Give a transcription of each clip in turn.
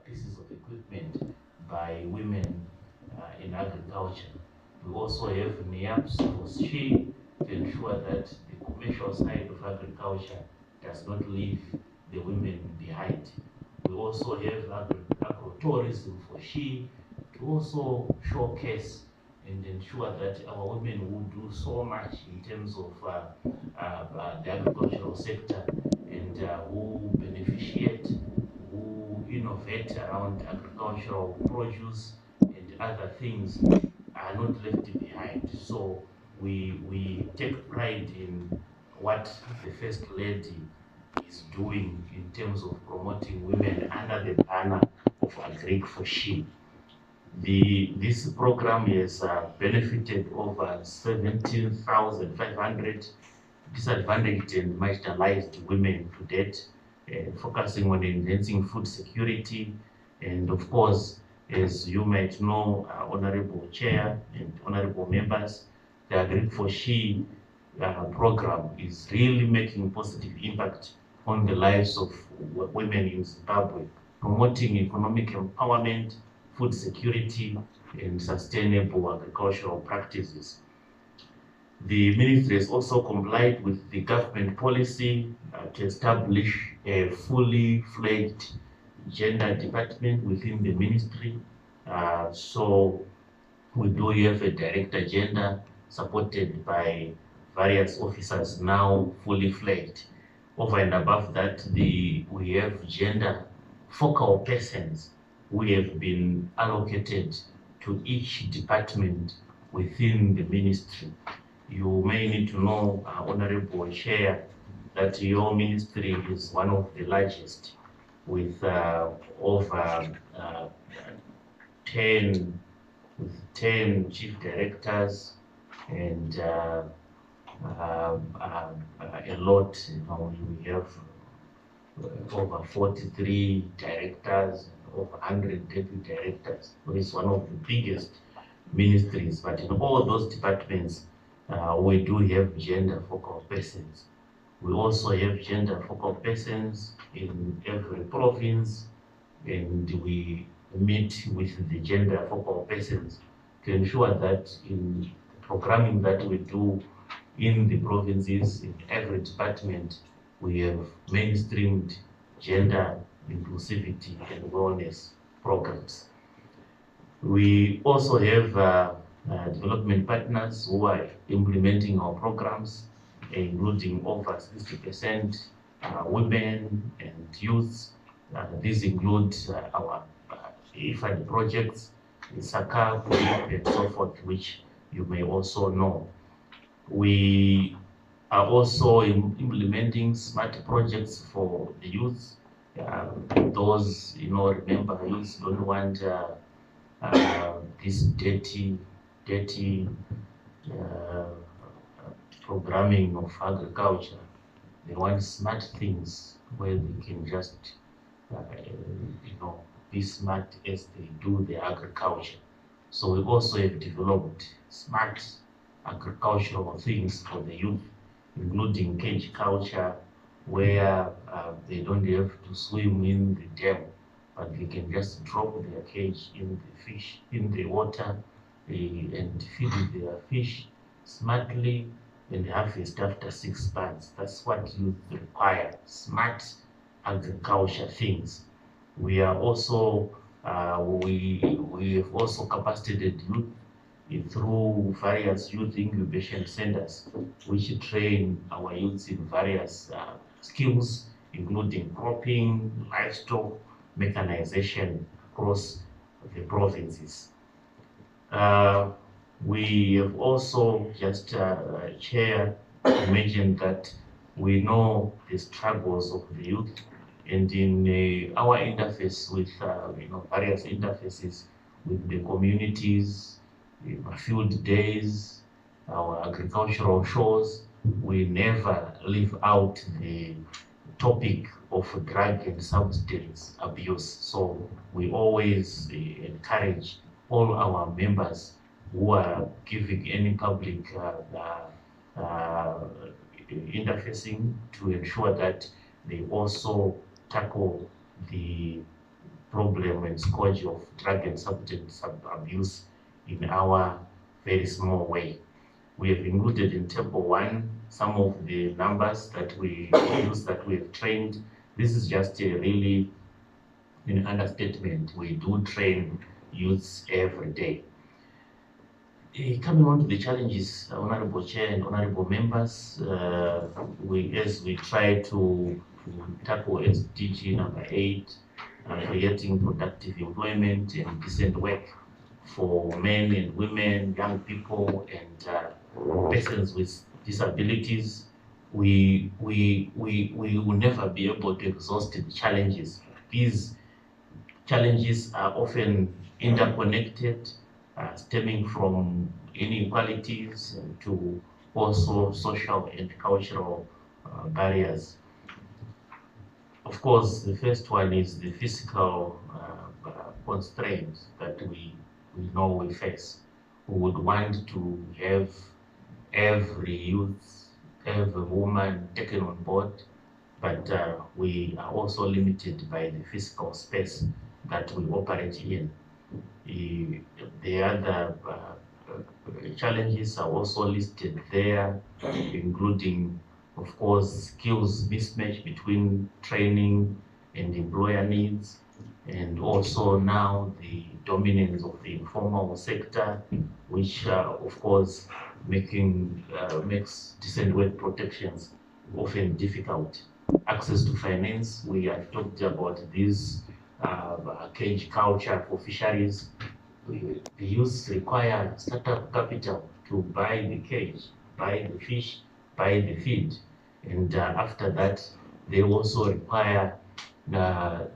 pieces of equipment by women in agriculture. We also have NEAPs for she to ensure that the commercial side of agriculture does not leave the women behind. We also have agro-tourism for she to also showcase and ensure that our women who do so much in terms of the agricultural sector and who beneficiate, who innovate around agricultural produce and other things are not left behind. So we take pride in what the First Lady is doing in terms of promoting women under the banner of Agric for She. This program has benefited over 17,500 disadvantaged and marginalized women to date, focusing on enhancing food security. And of course, as you might know, Honorable Chair and Honorable Members, the Agric for She program is really making positive impact on the lives of women in Zimbabwe, promoting economic empowerment, food security, and sustainable agricultural practices. The ministry has also complied with the government policy to establish a fully fledged gender department within the ministry. So we do have a director gender supported by various officers now fully fledged. Over and above that, we have gender focal persons who have been allocated to each department within the ministry. You may need to know, Honorable Chair, that your ministry is one of the largest with over 10 chief directors and a lot. We have over 43 directors and over 100 deputy directors. So it's one of the biggest ministries, but in all those departments, we do have gender focal persons. We also have gender focal persons in every province, and we meet with the gender focal persons to ensure that in the programming that we do in the provinces, in every department, we have mainstreamed gender inclusivity and wellness programs. We also have development partners who are implementing our programs, including over 60% women and youth. These include our IFAD projects, Saka, and so forth, which you may also know. We are also implementing smart projects for the youth. Those, remember, youth don't want this dirty programming of agriculture. They want smart things where they can just, be smart as they do the agriculture. So we also have developed smart agricultural things for the youth, including cage culture, where they don't have to swim in the dam, but they can just drop their cage in the fish, in the water, and feed their fish smartly and harvest after 6 months. That's what youth require, smart agriculture things. We are also, we have also capacitated youth through various youth incubation centers, which train our youths in various skills, including cropping, livestock, mechanization across the provinces. We have also just Chair mentioned that we know the struggles of the youth, and in our interface with various interfaces with the communities, field days, our agricultural shows, we never leave out the topic of drug and substance abuse. So we always encourage all our members who are giving any public interfacing to ensure that they also tackle the problem and scourge of drug and substance abuse in our very small way. We have included in table 1 some of the numbers that we use, that we have trained. This is just a really an understatement. We do train youths every day. Coming on to the challenges, Honorable Chair and Honorable Members, as we try to tackle SDG number 8, creating productive employment and decent work for men and women, young people, and persons with disabilities, we will never be able to exhaust the challenges. These challenges are often interconnected, stemming from inequalities to also social and cultural barriers. Of course, the first one is the physical constraints that we know we face. We would want to have every youth, every woman taken on board, but we are also limited by the physical space that we operate in. The other challenges are also listed there, including, of course, skills mismatch between training and employer needs, and also now the dominance of the informal sector, which of course makes decent work protections often difficult. Access to finance, we have talked about this cage culture for fisheries. The youth require startup capital to buy the cage, buy the fish, buy the feed, and after that, they also require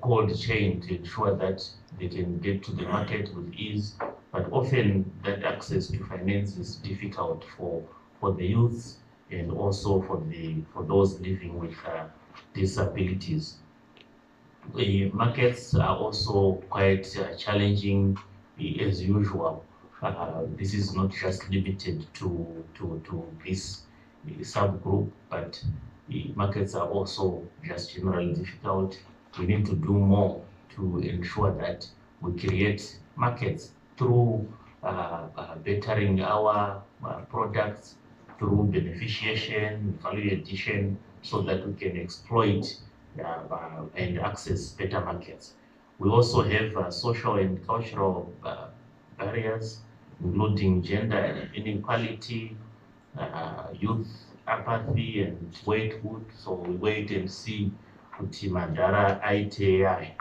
cold chain to ensure that they can get to the market with ease. But often that access to finance is difficult for the youth and also for those living with disabilities. The markets are also quite challenging as usual. This is not just limited to this subgroup, but the markets are also just generally difficult. We need to do more to ensure that we create markets through bettering our products, through beneficiation, value addition, so that we can exploit and access better markets. We also have social and cultural barriers, including gender inequality, youth apathy, and waithood. So we wait and see kuti madhara aite ai.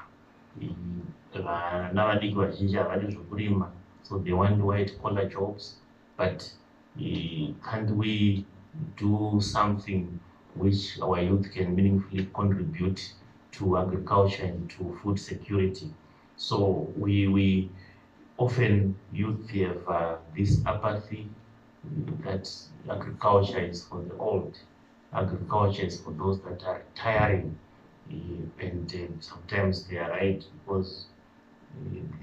Vana vadiki vazhinji havadi zvekurima, so they want white collar jobs, but can't we do something which our youth can meaningfully contribute to agriculture and to food security? So we often youth have this apathy that agriculture is for the old, agriculture is for those that are tiring, and sometimes they are right, because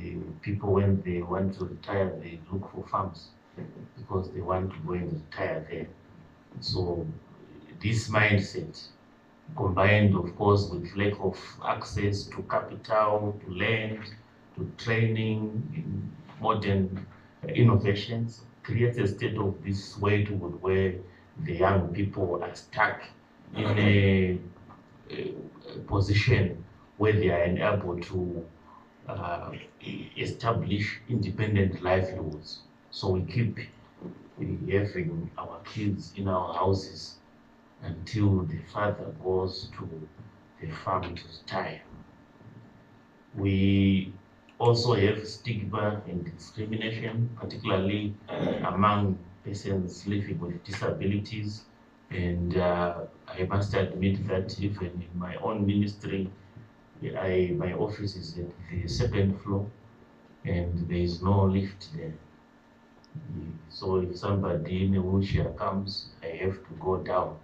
the people, when they want to retire, they look for farms because they want to go and retire there. So this mindset, combined of course with lack of access to capital, to land, to training, in modern innovations, creates a state of this waithood where the young people are stuck in a position where they are unable to establish independent livelihoods. So we keep having our kids in our houses until the father goes to the farm to retire. We also have stigma and discrimination, particularly among persons living with disabilities. And I must admit that even in my own ministry, my office is at the second floor and there is no lift there. So if somebody in a wheelchair comes, I have to go down.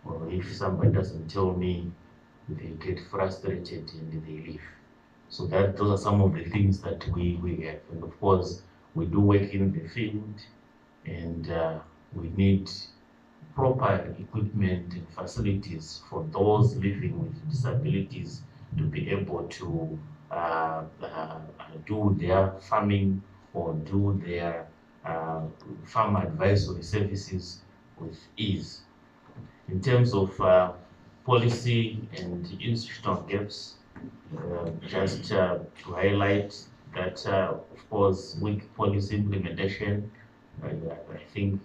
Or if somebody doesn't tell me, they get frustrated and they leave. So those are some of the things that we have. And of course, we do work in the field, and we need proper equipment and facilities for those living with disabilities to be able to do their farming or do their farm advisory services with ease. In terms of policy and institutional gaps, just to highlight that, of course, weak policy implementation. I think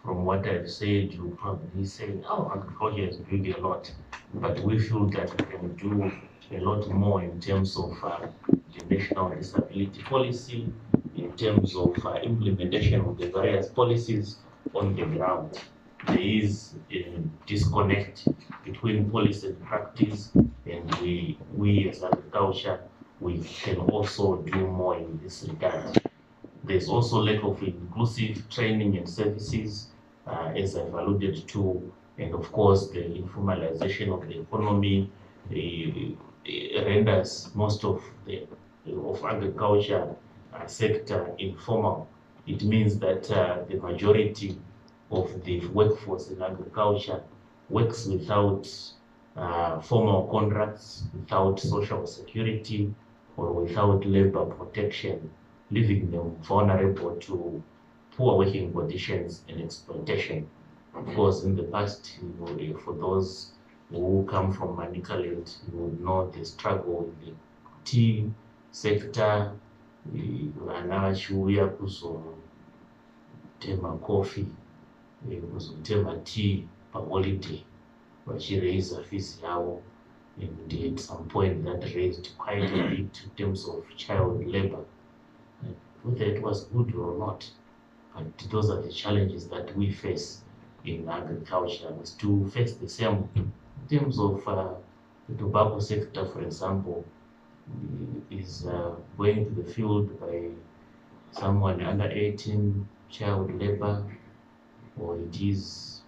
from what I've said, you probably say, oh, agriculture is doing a lot, but we feel that we can do a lot more in terms of the national disability policy, in terms of implementation of the various policies on the ground. There is a disconnect between policy and practice, and we as agriculture, we can also do more in this regard. There's also lack of inclusive training and services, as I've alluded to, and of course the informalization of the economy renders most of the agriculture sector informal. It means that the majority of the workforce in agriculture works without formal contracts, without social security, or without labor protection, leaving them vulnerable to poor working conditions and exploitation. Of course, in the past, for those who come from Manicaland, you would know the struggle in the tea sector, vanachuya kuzotema coffee, kuzotema tea paholiday, vachiraisa fees yavo, and at some point that raised quite a bit in terms of child labor. Whether it was good or not, but those are the challenges that we face in agriculture, is to face the same. In terms of the tobacco sector, for example, is going to the field by someone under 18, child labor, or it is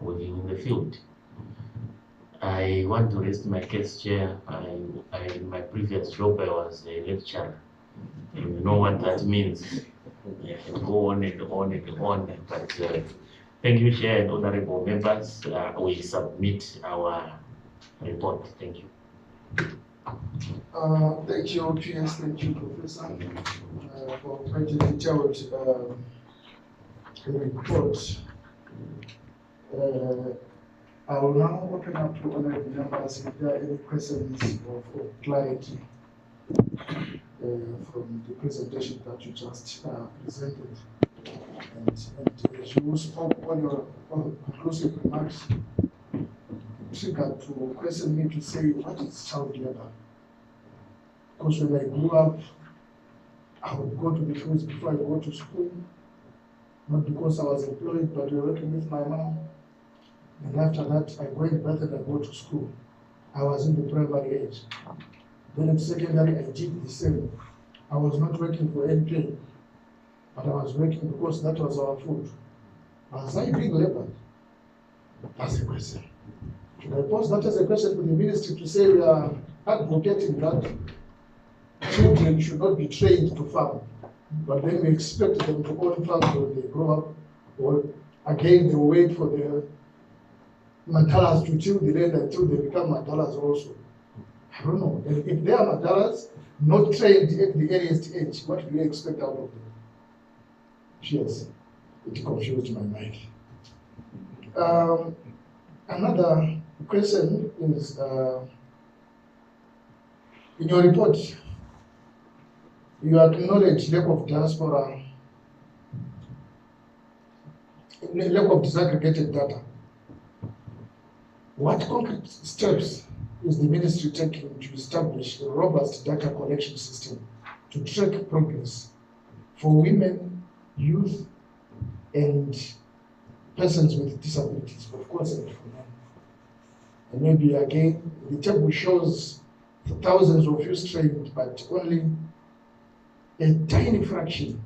working in the field. I want to rest my case, Chair. In my previous job, I was a lecturer. And you know what that means. I can go on and on and on. But thank you, Chair and honorable members. We submit our report. Thank you. Thank you, PS. Thank you, Professor, for quite a detailed report. I will now open up to honorable members if there are any questions of clarity from the presentation that you just presented. And as you spoke on your conclusive remarks, triggered to question me to say, what is child labor? Because when I grew up, I would go to the fields before I go to school, not because I was employed, but working with my mom. And after that, I go in birth and I go to school. I was in the primary age. Then in secondary, I did the same. I was not working for any pay, but I was working because that was our food. Was I being labored? That's the question. Should I pose that as a question to the ministry to say we are advocating that children should not be trained to farm, but then we expect them to own farms when they grow up, or again they wait for their madalas to till the land until they become madalas also. I don't know. And if they are madalas, not trained at the earliest age, what do you expect out of them? Yes, it confused my mind. Another question is, in your report, you acknowledge lack of diaspora, lack of disaggregated data. What concrete steps is the ministry taking to establish a robust data collection system to track progress for women, youth, and persons with disabilities, of course, and for men? And maybe again, the table shows thousands of youth trained, but only a tiny fraction.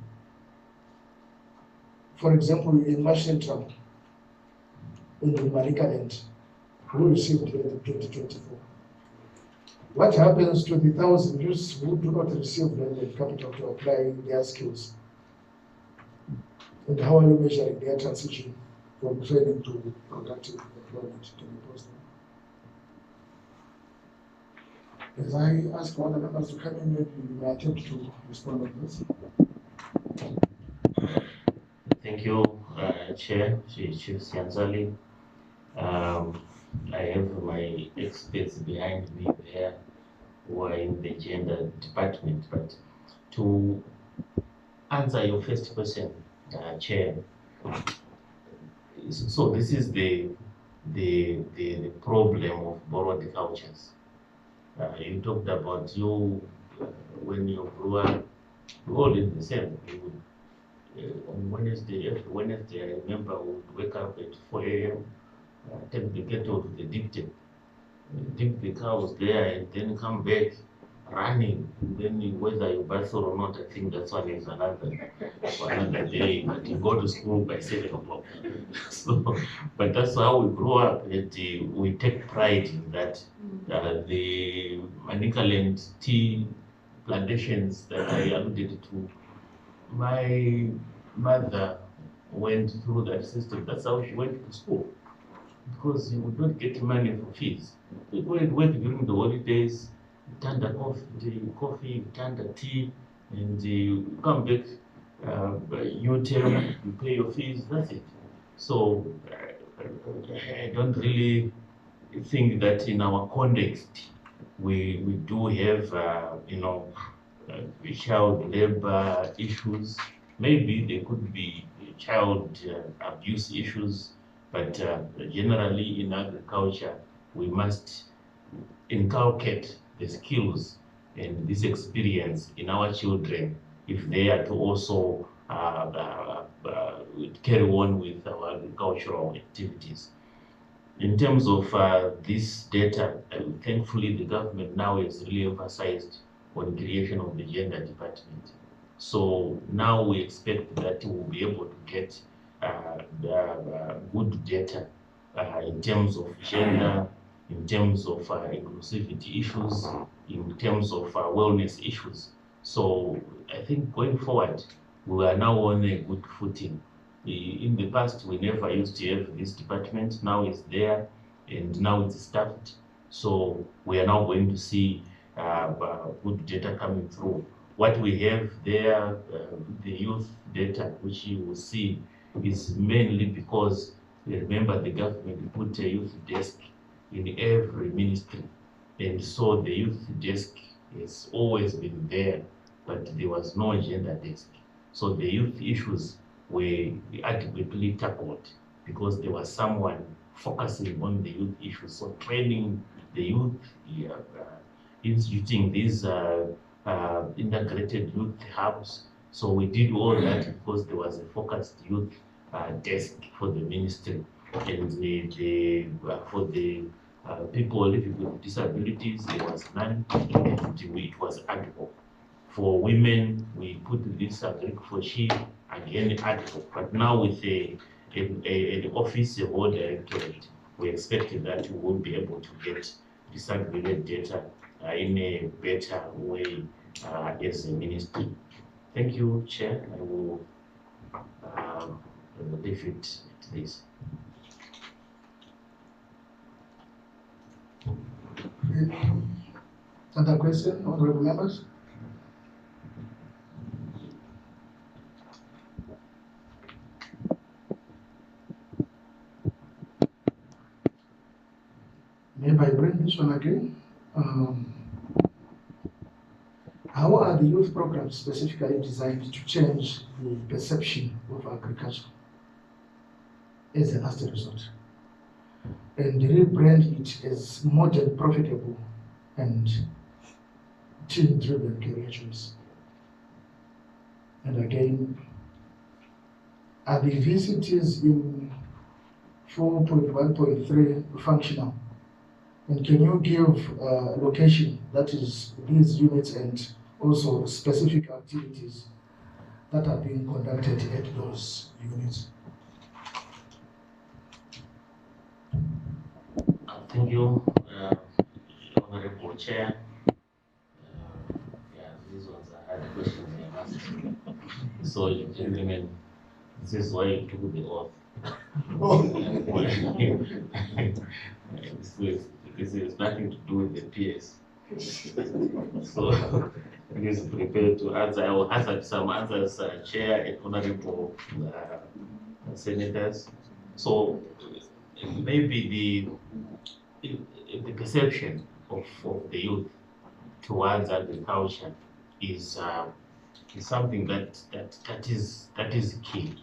For example, in Mashentram, in the Manicaland, who received in 2024. What happens to the 1,000 youths who do not receive landed capital to apply their skills? And how are you measuring their transition from training to productive employment? Can you pause As I ask other members to come in, maybe you may attempt to respond on this. Thank you, Chair, Chief Sianzali. I have my experts behind me there who are in the gender department, but to answer your first question, Chair, so this is the problem of borrowed cultures. You talked about you when you grew up, we all did the same. We would, on Wednesday, every Wednesday, I remember we would wake up at 4 a.m., take the kettle to the dip the cows there, and then come back running. And then whether you bathe or not, I think that's one is another day. But you go to school by 7 o'clock. So, but that's how we grew up, and we take pride in that. The Manicaland tea plantations that I alluded to, my mother went through that system. That's how she went to school, because you would not get money for fees. You go and work during the holidays, you turn the coffee, you turn the tea, and you come back, you pay your fees, that's it. So I don't really think that in our context we do have child labor issues. Maybe there could be child abuse issues, but generally in agriculture we must inculcate the skills and this experience in our children if they are to also carry on with our agricultural activities. In terms of this data, thankfully the government now has really emphasized on creation of the gender department. So now we expect that we'll be able to get good data in terms of gender, in terms of inclusivity issues, in terms of wellness issues. So I think going forward, we are now on a good footing. In the past, we never used to have this department. Now it's there, and now it's staffed. So we are now going to see good data coming through. What we have there, the youth data, which you will see, is mainly because, remember, the government put a youth desk in every ministry. And so the youth desk has always been there, but there was no gender desk. So the youth issues were adequately tackled because there was someone focusing on the youth issues. So training the youth, instituting these integrated youth hubs. So we did all that because there was a focused youth desk for the ministry, and for the people living with disabilities, there was none, and it was ad hoc. For women, we put this agric for she, again ad hoc. But now with an office, a whole directorate, we expect that we will be able to get disaggregated data in a better way as a ministry. Thank you, Chair. I will leave it at this. Other question, honorable members? Maybe I bring this one again. How are the youth programs specifically designed to change the perception of agriculture as a last resort and rebrand it as modern, profitable, and team-driven career choice? And again, are the VCTs in 4.1.3 functional? And can you give location, that is these units, and also specific activities that are being conducted at those units? Thank you, Honorable Chair. Yeah, these ones are hard questions I asked. So, gentlemen, this is why you took the oath. This is nothing to do with the PS. So he is prepared to answer. I will answer some answers, Chair and Honorable Senators. So maybe the perception of the youth towards agriculture is something that is key.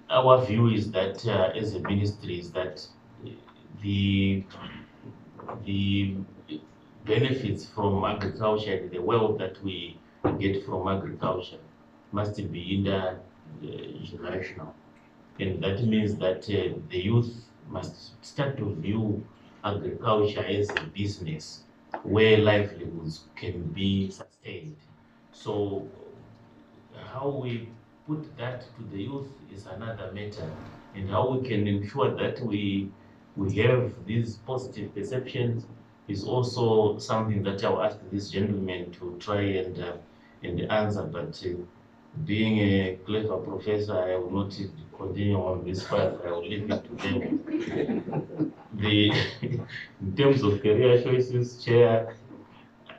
Our view is that as a ministry is that the the benefits from agriculture and the wealth that we get from agriculture must be intergenerational. And that means that the youth must start to view agriculture as a business where livelihoods can be sustained. So how we put that to the youth is another matter, and how we can ensure that we have these positive perceptions is also something that I'll ask this gentleman to try and answer. But being a clever professor, I will not continue on this path. I will leave it to them. The in terms of career choices, Chair,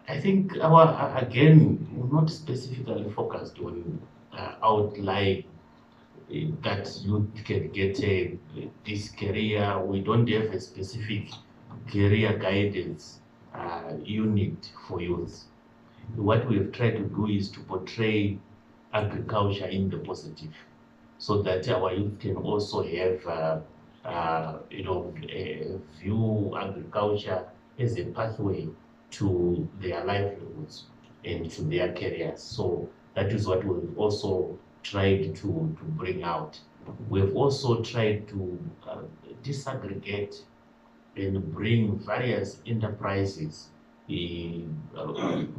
I think our again we're not specifically focused on outline that you can get this career. We don't have a specific career guidance unit for youth. What we have tried to do is to portray agriculture in the positive, so that our youth can also have, view agriculture as a pathway to their livelihoods and to their careers. So that is what we've also tried to bring out. We've also tried to disaggregate and bring various enterprises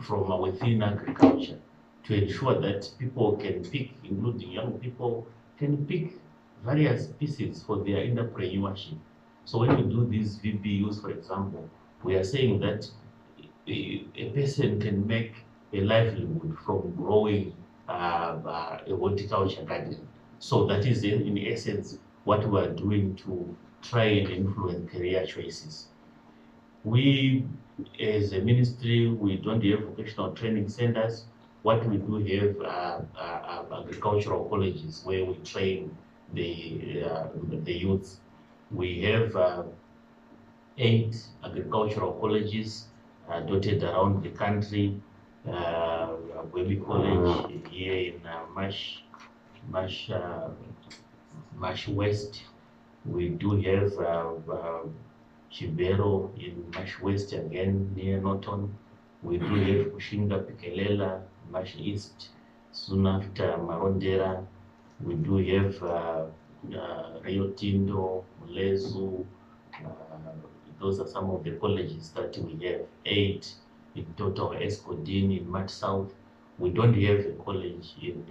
from within agriculture to ensure that people can pick, including young people, can pick various pieces for their entrepreneurship. So when we do these VBUs, for example, we are saying that a person can make a livelihood from growing a horticulture garden. So that is in essence what we are doing to try and influence career choices. We, as a ministry, we don't have vocational training centers. What we do have agricultural colleges where we train the youth. We have 8 agricultural colleges dotted around the country. Webby College here in Mash, Mash West. We do have Chibero in Mash West again near Norton. We do have Kushinga Pikelela, Mash East, soon after Marondera. We do have Rio Tinto, Mulezu. Those are some of the colleges that we have. 8 in total, Escodin in Mat South. We don't have a college in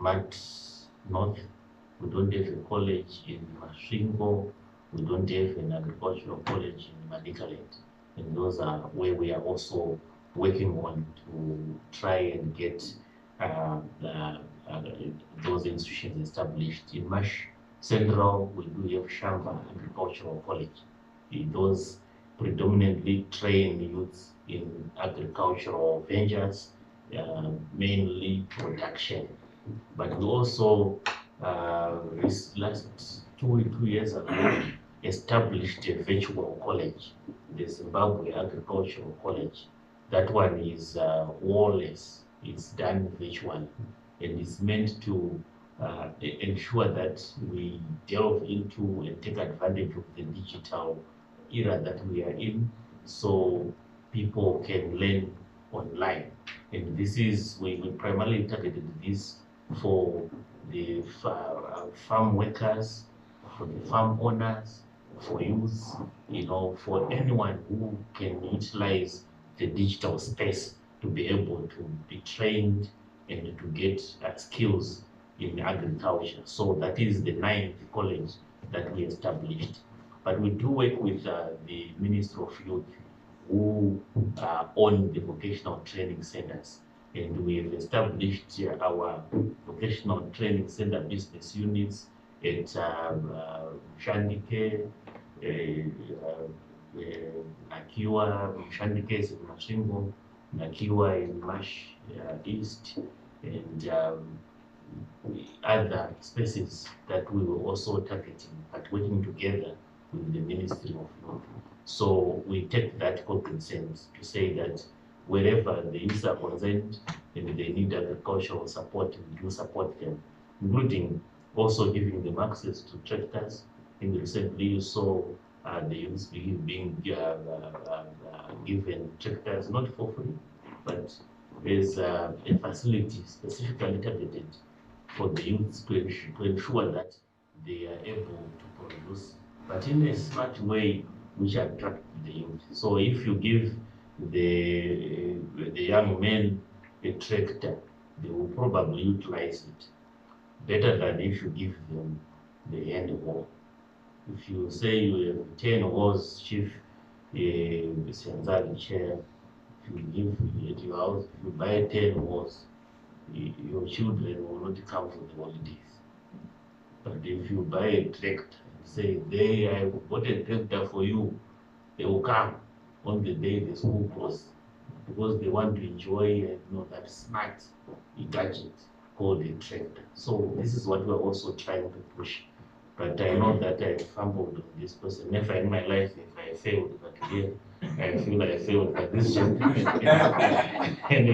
Mat North. We don't have a college in Mashingo. We don't have an agricultural college in Manicaland. And those are where we are also working on to try and get those institutions established. In Mash Central, we do have Shamba Agricultural College. Those predominantly train youths in agricultural ventures, mainly production. But we also, this last two years ago, established a virtual college, the Zimbabwe Agricultural College. That one is wallless, it's done virtually, and it's meant to ensure that we delve into and take advantage of the digital era that we are in, so people can learn online. And this is, we primarily targeted this for the farm workers, for the farm owners, for youth, for anyone who can utilize the digital space to be able to be trained and to get skills in agriculture. So that is the 9th college that we established. But we do work with the Ministry of Youth, who own the vocational training centers. And we have established our vocational training center business units at Shandike, Nakiwa Mshandikes in Mashingo, Nakiwa in Mash East, and other spaces that we were also targeting, but working together with the Ministry of Youth. So we take that cognizance to say that wherever the youth are concerned and they need agricultural support, we do support them, including also giving them access to tractors. And recently you saw the youth being given tractors, not for free, but there's a facility specifically targeted for the youth to ensure that they are able to produce, but in a smart way which attract the youth. So if you give the young men a tractor, they will probably utilize it better than if you give them the hand hoe. If you say you have 10 hoes, chief, Senzali chair, if you give at your house, if you buy 10 hoes, your children will not come for the holidays. But if you buy a tractor and say, I bought a tractor for you, they will come on the day the school closes because they want to enjoy that smart gadget called a tractor. So this is what we're also trying to push. But I know that I fumbled on this person. Never in my life if I failed, but here I feel I failed at this gentleman. And